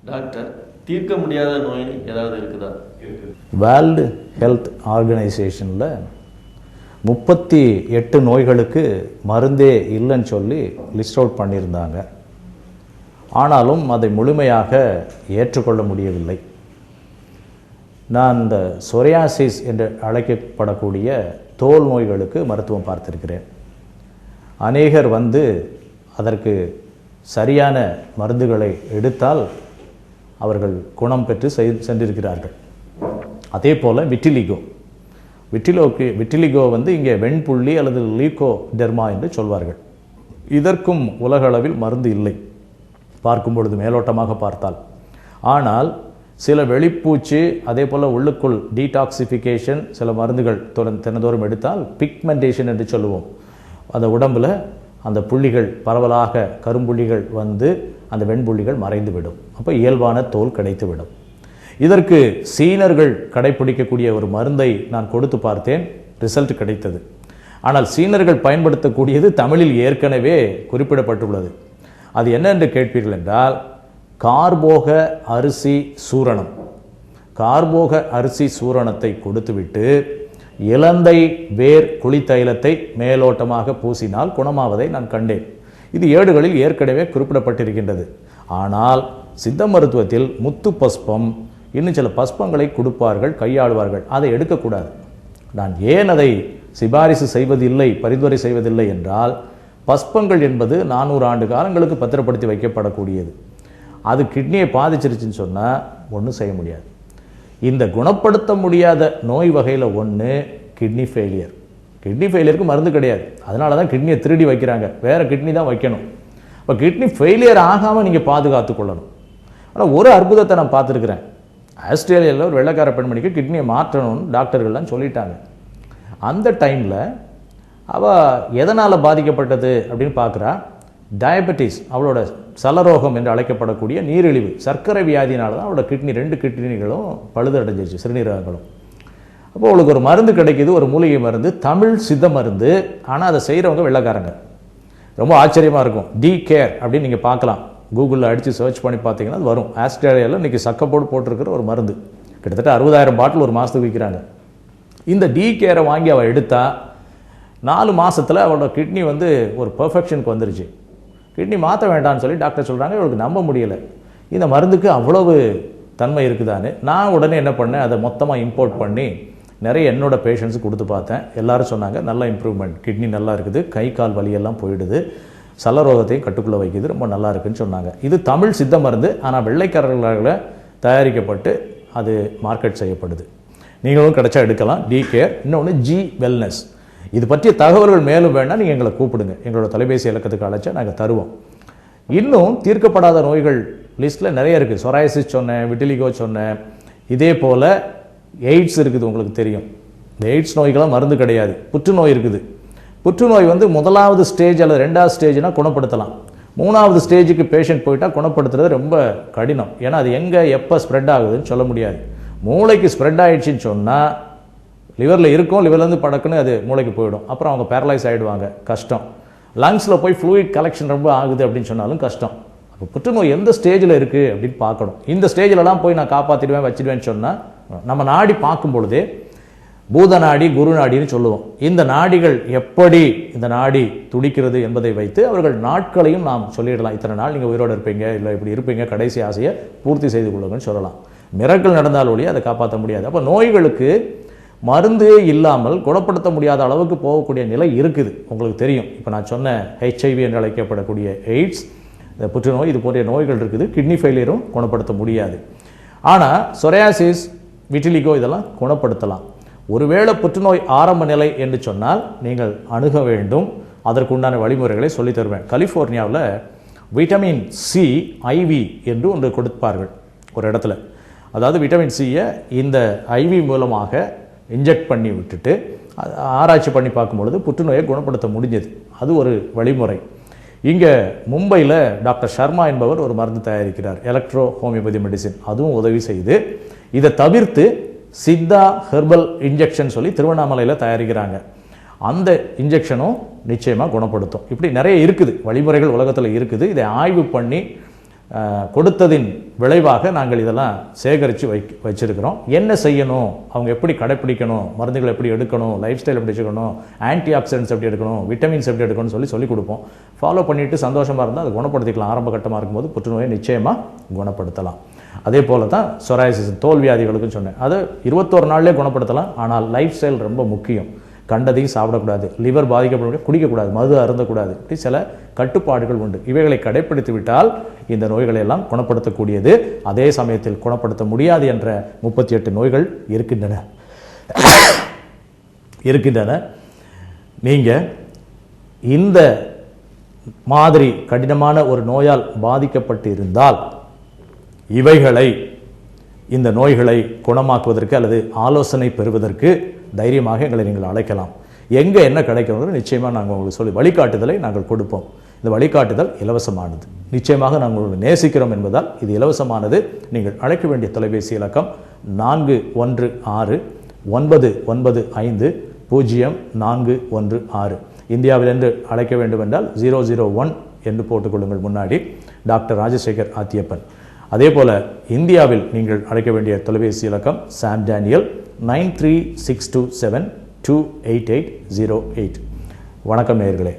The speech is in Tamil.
டாக்டர், தீர்க்க முடியாத நோய் ஏதாவது இருக்குதா? வேர்ல்டு ஹெல்த் ஆர்கனைசேஷனில் 38 நோய்களுக்கு மருந்தே இல்லைன்னு சொல்லி லிஸ்ட் அவுட் பண்ணியிருந்தாங்க. ஆனாலும் அதை முழுமையாக ஏற்றுக்கொள்ள முடியவில்லை. நான் இந்த சொரியாசிஸ் என்று அழைக்கப்படக்கூடிய தோல் நோய்களுக்கு மருத்துவம் பார்த்திருக்கிறேன். அநேகர் அதற்கு சரியான மருந்துகளை எடுத்தால் அவர்கள் குணம் பெற்று சென்றிருக்கிறார்கள். அதே போல் விட்டிலிகோ இங்கே வெண்புள்ளி அல்லது லீகோடெர்மா என்று சொல்வார்கள். இதற்கும் உலக அளவில் மருந்து இல்லை பார்க்கும் பொழுது, மேலோட்டமாக பார்த்தால். ஆனால் சில வெளிப்பூச்சு, அதே போல் உள்ளுக்குள் டீடாக்சிஃபிகேஷன் சில மருந்துகள் தினந்தோறும் எடுத்தால் பிக்மெண்டேஷன் என்று சொல்லுவோம். அந்த உடம்பில் அந்த புள்ளிகள் பரவலாக கரும்புள்ளிகள் அந்த வெண்புள்ளிகள் மறைந்துவிடும். அப்போ இயல்பான தோல் கிடைத்துவிடும். இதற்கு சீனர்கள் கடைப்பிடிக்கக்கூடிய ஒரு மருந்தை நான் கொடுத்து பார்த்தேன், ரிசல்ட் கிடைத்தது. ஆனால் சீனர்கள் பயன்படுத்தக்கூடியது தமிழில் ஏற்கனவே குறிப்பிடப்பட்டுள்ளது. அது என்ன என்று கேட்பீர்கள் என்றால், கார்போக அரிசி சூரணம். கார்போக அரிசி சூரணத்தை கொடுத்துவிட்டு இலந்தை வேர் குளித்தைலத்தை மேலோட்டமாக பூசினால் குணமாவதை நான் கண்டேன். இது ஏடுகளில் ஏற்கனவே குறிப்பிடப்பட்டிருக்கின்றது. ஆனால் சித்த மருத்துவத்தில் முத்து பஸ்பம், இன்னும் சில பஸ்பங்களை கொடுப்பார்கள், கையாளுவார்கள். அதை எடுக்கக்கூடாது. நான் ஏன் அதை சிபாரிசு செய்வதில்லை, பரிந்துரை செய்வதில்லை என்றால், பஸ்பங்கள் என்பது 400 ஆண்டு காலங்களுக்கு பத்திரப்படுத்தி வைக்கப்படக்கூடியது. அது கிட்னியை பாதிச்சிருச்சுன்னு சொன்னால் ஒன்றும் செய்ய முடியாது. இந்த குணப்படுத்த முடியாத நோய் வகையில் ஒன்று கிட்னி ஃபெயிலியர். கிட்னி ஃபெயிலியருக்கு மருந்து கிடையாது. அதனால தான் கிட்னியை திருடி வைக்கிறாங்க, வேறு கிட்னி தான் வைக்கணும். இப்போ கிட்னி ஃபெயிலியர் ஆகாமல் நீங்கள் பாதுகாத்து கொள்ளணும். ஆனால் ஒரு அற்புதத்தை நான் பார்த்துருக்குறேன். ஆஸ்திரேலியாவில் ஒரு வெள்ளைக்கார பெண்மணிக்கு கிட்னியை மாற்றணும்னு டாக்டர்கள்லாம் சொல்லிட்டாங்க. அந்த டைமில் அவள் எதனால் பாதிக்கப்பட்டது அப்படின்னு பார்க்குறா. டயபெட்டிஸ், அவளோட சலரோகம் என்று அழைக்கப்படக்கூடிய நீரிழிவு, சர்க்கரை வியாதினால தான் அவளோட கிட்னி 2 கிட்னிகளும் பழுதடைஞ்சிருச்சு, சிறுநீரகங்களும். அப்போ அவளுக்கு ஒரு மருந்து கிடைக்கிது, ஒரு மூலிகை மருந்து, தமிழ் சித்த மருந்து. ஆனால் அதை செய்கிறவங்க வெள்ளைக்காரங்க. ரொம்ப ஆச்சரியமாக இருக்கும். டி கேர் அப்படின்னு நீங்கள் பார்க்கலாம், கூகுளில் அடித்து சர்ச் பண்ணி பார்த்தீங்கன்னா அது வரும். ஆஸ்திரேலியாவில் இன்றைக்கி சக்கப்போடு போட்டிருக்கிற ஒரு மருந்து, கிட்டத்தட்ட 60,000 பாட்டில் ஒரு மாதத்துக்கு விற்கிறாங்க. இந்த டி கேரை வாங்கி அவள் எடுத்தா 4 மாதத்தில் அவளோட கிட்னி ஒரு பர்ஃபெக்ஷனுக்கு வந்துருச்சு. கிட்னி மாற்ற வேண்டாம்னு சொல்லி டாக்டர் சொல்கிறாங்க. இவளுக்கு நம்ப முடியலை, இந்த மருந்துக்கு அவ்வளவு தன்மை இருக்குதான்னு. நான் உடனே என்ன பண்ணேன், அதை மொத்தமாக இம்போர்ட் பண்ணி நிறைய என்னோட பேஷண்ட்ஸுக்கு கொடுத்து பார்த்தேன். எல்லோரும் சொன்னாங்க நல்ல இம்ப்ரூவ்மெண்ட், கிட்னி நல்லா இருக்குது, கை கால் வலியெல்லாம் போயிடுது, சலரோகத்தையும் கட்டுக்குள்ளே வைக்கிது, ரொம்ப நல்லா இருக்குன்னு சொன்னாங்க. இது தமிழ் சித்த மருந்து. ஆனால் வெள்ளைக்காரர்களால் தயாரிக்கப்பட்டு அது மார்க்கெட் செய்யப்படுது. நீங்களும் கிடைச்சா எடுக்கலாம். D care. இன்னொன்று ஜி வெல்னஸ். இது பற்றிய தகவல்கள் மேலும் வேணால் நீங்கள் எங்களை கூப்பிடுங்க, எங்களோட தொலைபேசி இலக்கத்துக்கு அழைச்சா நாங்கள் தருவோம். இன்னும் தீர்க்கப்படாத நோய்கள் லிஸ்ட்டில் நிறைய இருக்குது. சொராயசிஸ் சொன்னேன், விட்டிலிகோ சொன்னேன். இதே போல் எய்ட்ஸ் இருக்குது, உங்களுக்கு தெரியும். இந்த எய்ட்ஸ் நோய்களாம் மருந்து கிடையாது. புற்றுநோய் இருக்குது. புற்றுநோய் 1வது ஸ்டேஜ் அல்லது 2வது ஸ்டேஜ்னால் குணப்படுத்தலாம். 3வது ஸ்டேஜுக்கு பேஷண்ட் போயிட்டால் குணப்படுத்துறது ரொம்ப கடினம். ஏன்னா அது எங்கே எப்போ ஸ்ப்ரெட் ஆகுதுன்னு சொல்ல முடியாது. மூளைக்கு ஸ்ப்ரெட் ஆகிடுச்சின்னு சொன்னால் லிவரில் இருக்கும், லிவர்லேருந்து படக்குன்னு அது மூளைக்கு போயிடும். அப்புறம் அவங்க பேரலைஸ் ஆகிடுவாங்க, கஷ்டம். லங்ஸில் போய் ஃப்ளூயிட் கலெக்ஷன் ரொம்ப ஆகுது அப்படின்னு சொன்னாலும் கஷ்டம். அப்போ புற்றுநோய் எந்த ஸ்டேஜில் இருக்குது அப்படின்னு பார்க்கணும். இந்த ஸ்டேஜிலலாம் போய் நான் காப்பாற்றிடுவேன் வச்சிடுவேன்னு சொன்னால், நம்ம நாடி பார்க்கும் பொழுதே பூத நாடி, குரு நாடின்னு சொல்லுவோம். இந்த நாடிகள் எப்படி இந்த நாடி துடிக்கிறது என்பதை வைத்து அவர்கள் நாட்களையும் நாம் சொல்லிடலாம். இத்தனை நாள் நீங்கள் உயிரோடு இருப்பீங்க, இல்லை இப்படி இருப்பீங்க, கடைசி ஆசையை பூர்த்தி செய்து கொள்ளுங்கன்னு சொல்லலாம். மிரக்கல் நடந்தால் ஒழிய அதை காப்பாற்ற முடியாது. அப்போ நோய்களுக்கு மருந்தே இல்லாமல் குணப்படுத்த முடியாத அளவுக்கு போகக்கூடிய நிலை இருக்குது, உங்களுக்கு தெரியும். இப்போ நான் சொன்ன ஹெச்ஐவி என்று அழைக்கப்படக்கூடிய எய்ட்ஸ், புற்றுநோய், இது போன்ற நோய்கள் இருக்குது. கிட்னி ஃபெயிலியரும் குணப்படுத்த முடியாது. ஆனால் சொரியாசிஸ், விட்டிலிகோ இதெல்லாம் குணப்படுத்தலாம். ஒருவேளை புற்றுநோய் ஆரம்ப நிலை என்று சொன்னால் நீங்கள் அணுக வேண்டும். அதற்குண்டான வழிமுறைகளை சொல்லித் தருவேன். கலிஃபோர்னியாவில் விட்டமின் சி ஐவி என்று ஒன்று கொடுப்பார்கள் ஒரு இடத்துல. அதாவது விட்டமின் சியை இந்த ஐவி மூலமாக இன்ஜெக்ட் பண்ணி விட்டுட்டு ஆராய்ச்சி பண்ணி பார்க்கும்பொழுது புற்றுநோயை குணப்படுத்த முடிஞ்சது. அது ஒரு வழிமுறை. இங்கே மும்பையில் டாக்டர் ஷர்மா என்பவர் ஒரு மருந்து தயாரிக்கிறார், எலக்ட்ரோ ஹோமியோபதி மெடிசின். அதுவும் உதவி செய்து. இதை தவிர்த்து சித்தா ஹெர்பல் இன்ஜெக்ஷன் சொல்லி திருவண்ணாமலையில் தயாரிக்கிறாங்க. அந்த இன்ஜெக்ஷனும் நிச்சயமாக குணப்படுத்தும். இப்படி நிறைய இருக்குது, வழிமுறைகள் உலகத்தில் இருக்குது. இதை ஆய்வு பண்ணி கொடுத்ததின் விளைவாக நாங்கள் இதெல்லாம் சேகரித்து வச்சிருக்கிறோம். என்ன செய்யணும், அவங்க எப்படி கடைப்பிடிக்கணும், மருந்துகள் எப்படி எடுக்கணும், லைஃப் ஸ்டைல் எப்படி வச்சுக்கணும், ஆன்டி ஆக்சிடென்ட்ஸ் எப்படி எடுக்கணும், விட்டமின்ஸ் எப்படி எடுக்கணும்னு சொல்லிக் கொடுப்போம். ஃபாலோ பண்ணிவிட்டு சந்தோஷமாக இருந்தால் அதை குணப்படுத்திக்கலாம். ஆரம்ப கட்டமாக இருக்கும்போது புற்றுநோயை நிச்சயமாக குணப்படுத்தலாம். அதே போல தான் சொராய்சிஸ் தோல் வியாதிகளுக்கும் சொன்னேன். அதை 21 நாள்லேயே குணப்படுத்தலாம். ஆனால் லைஃப் ஸ்டைல் ரொம்ப முக்கியம். கண்டதையும் சாப்பிடக்கூடாது, லிவர் பாதிக்கப்பட, குடிக்கக்கூடாது, மது அருந்தக்கூடாது, இப்படி சில கட்டுப்பாடுகள் உண்டு. இவைகளை கடைப்பிடித்து விட்டால் இந்த நோய்களை எல்லாம் குணப்படுத்தக்கூடியது. அதே சமயத்தில் குணப்படுத்த முடியாது என்ற 38 நோய்கள் இருக்கின்றன. நீங்கள் இந்த மாதிரி கடினமான ஒரு நோயால் பாதிக்கப்பட்டு இருந்தால் இவைகளை, இந்த நோய்களை குணமாக்குவதற்கு அல்லது ஆலோசனை பெறுவதற்கு தைரியமாக எங்களை நீங்கள் அழைக்கலாம். எங்கே என்ன கிடைக்கிறது நிச்சயமாக நாங்கள் உங்களுக்கு சொல்லி வழிகாட்டுதலை நாங்கள் கொடுப்போம். இந்த வழிகாட்டுதல் இலவசமானது. நிச்சயமாக நாங்கள் உங்களுக்கு நேசிக்கிறோம் என்பதால் இது இலவசமானது. நீங்கள் அழைக்க வேண்டிய தொலைபேசி இலக்கம் 419-995-0416. இந்தியாவிலிருந்து அழைக்க வேண்டும் என்றால் 001 என்று போட்டுக்கொள்ளுங்கள் முன்னாடி, டாக்டர் ராஜசேகர் ஆத்தியப்பன். அதே போல இந்தியாவில் நீங்கள் அழைக்க வேண்டிய தொலைபேசி இலக்கம் சாம் டேனியல் 9362728808. வணக்கம் நேயர்களே.